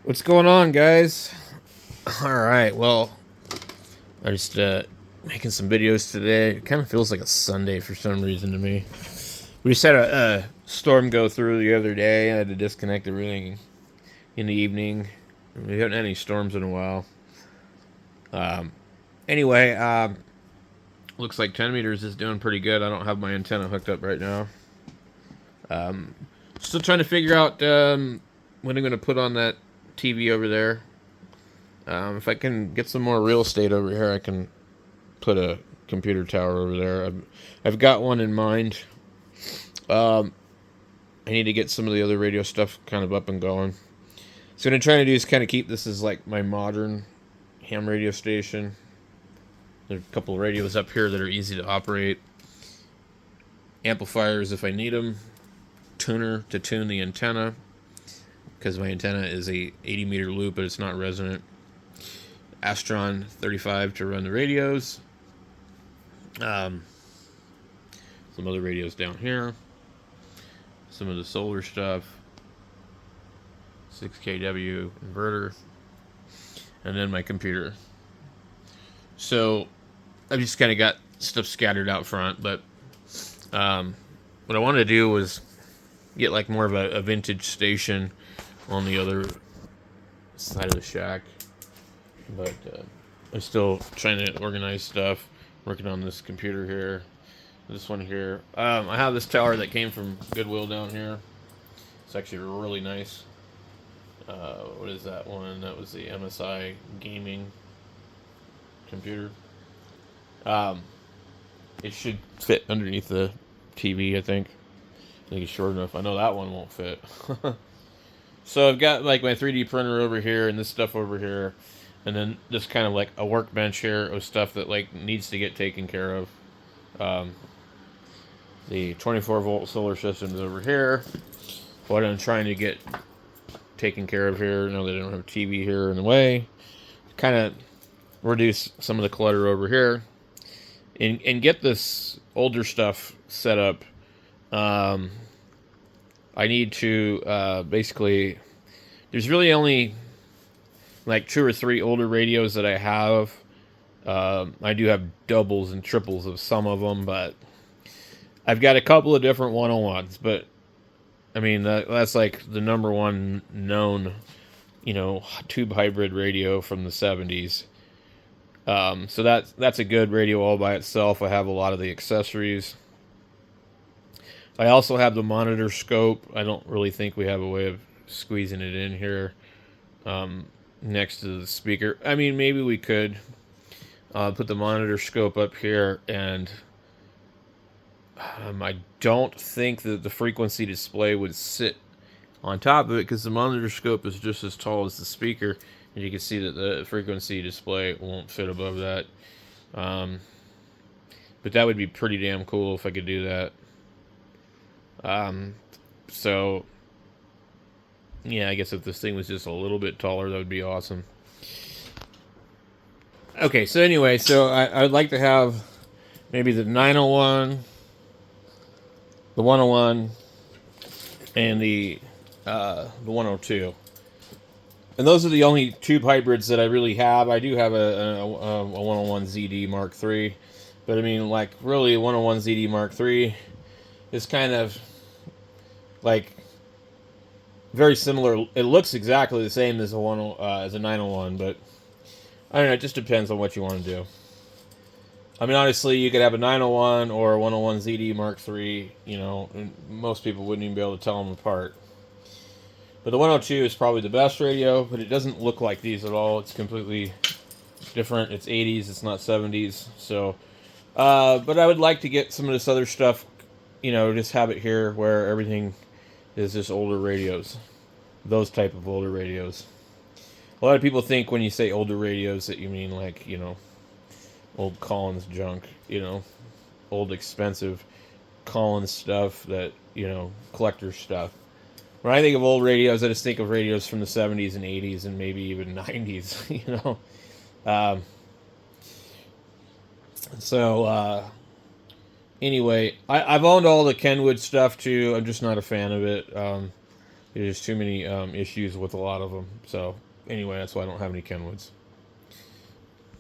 What's going on, guys? All right, well, I just making some videos today. It kind of feels like a Sunday for some reason to me. We just had a storm go through the other day. I had to disconnect everything in the evening. We haven't had any storms in a while. Anyway, looks like 10 meters is doing pretty good. I don't have my antenna hooked up right now. Still trying to figure out when I'm going to put on that TV over there. If I can get some more real estate over here, I can put a computer tower over there. I've got one in mind. I need to get some of the other radio stuff kind of up and going. So what I'm trying to do is kind of keep this as like my modern ham radio station. There's a couple of radios up here that are easy to operate. Amplifiers if I need them. Tuner to tune the antenna, because my antenna is a 80 meter loop, but it's not resonant. Astron 35 to run the radios. Some other radios down here. Some of the solar stuff. 6 kW inverter. And then my computer. So I've just kind of got stuff scattered out front, but what I wanted to do was get like more of a vintage station on the other side of the shack. But I'm still trying to organize stuff. Working on this computer here. This one here. I have this tower that came from Goodwill down here. It's actually really nice. What is that one? That was the MSI gaming computer. It should fit underneath the TV, I think. I think it's short enough. I know that one won't fit. So I've got like my 3D printer over here and this stuff over here. And then just kind of like a workbench here of stuff that like needs to get taken care of. The 24 volt solar system is over here. What I'm trying to get taken care of here, now that I don't have a TV here in the way, kind of reduce some of the clutter over here, and get this older stuff set up. I need to basically, there's really only like 2 or 3 older radios that I have. I do have doubles and triples of some of them, but I've got a couple of different 101s. But I mean, that's like the number one known, tube hybrid radio from the 70s. So that's a good radio all by itself. I have a lot of the accessories. I also have the monitor scope. I don't really think we have a way of squeezing it in here next to the speaker. I mean, maybe we could put the monitor scope up here, and I don't think that the frequency display would sit on top of it, because the monitor scope is just as tall as the speaker, and you can see that the frequency display won't fit above that. But that would be pretty damn cool if I could do that. So yeah, I guess if this thing was just a little bit taller, that would be awesome. Okay, so anyway, I would like to have maybe the 901, the 101, and the 102. And those are the only tube hybrids that I really have. I do have a 101 ZD Mark III, but I mean, like, really, 101 ZD Mark III is kind of like very similar. It looks exactly the same as a 901, but I don't know. It just depends on what you want to do. I mean, honestly, you could have a 901 or a 101 ZD Mark III. And most people wouldn't even be able to tell them apart. But the 102 is probably the best radio, but it doesn't look like these at all. It's completely different. It's 80s. It's not 70s. So, but I would like to get some of this other stuff. Just have it here where everything is just older radios. Those type of older radios. A lot of people think when you say older radios that you mean like, old Collins junk, old expensive Collins stuff that, collector stuff. When I think of old radios, I just think of radios from the 70s and 80s and maybe even 90s, Anyway, I've owned all the Kenwood stuff too. I'm just not a fan of it. There's too many issues with a lot of them. So anyway, that's why I don't have any Kenwoods.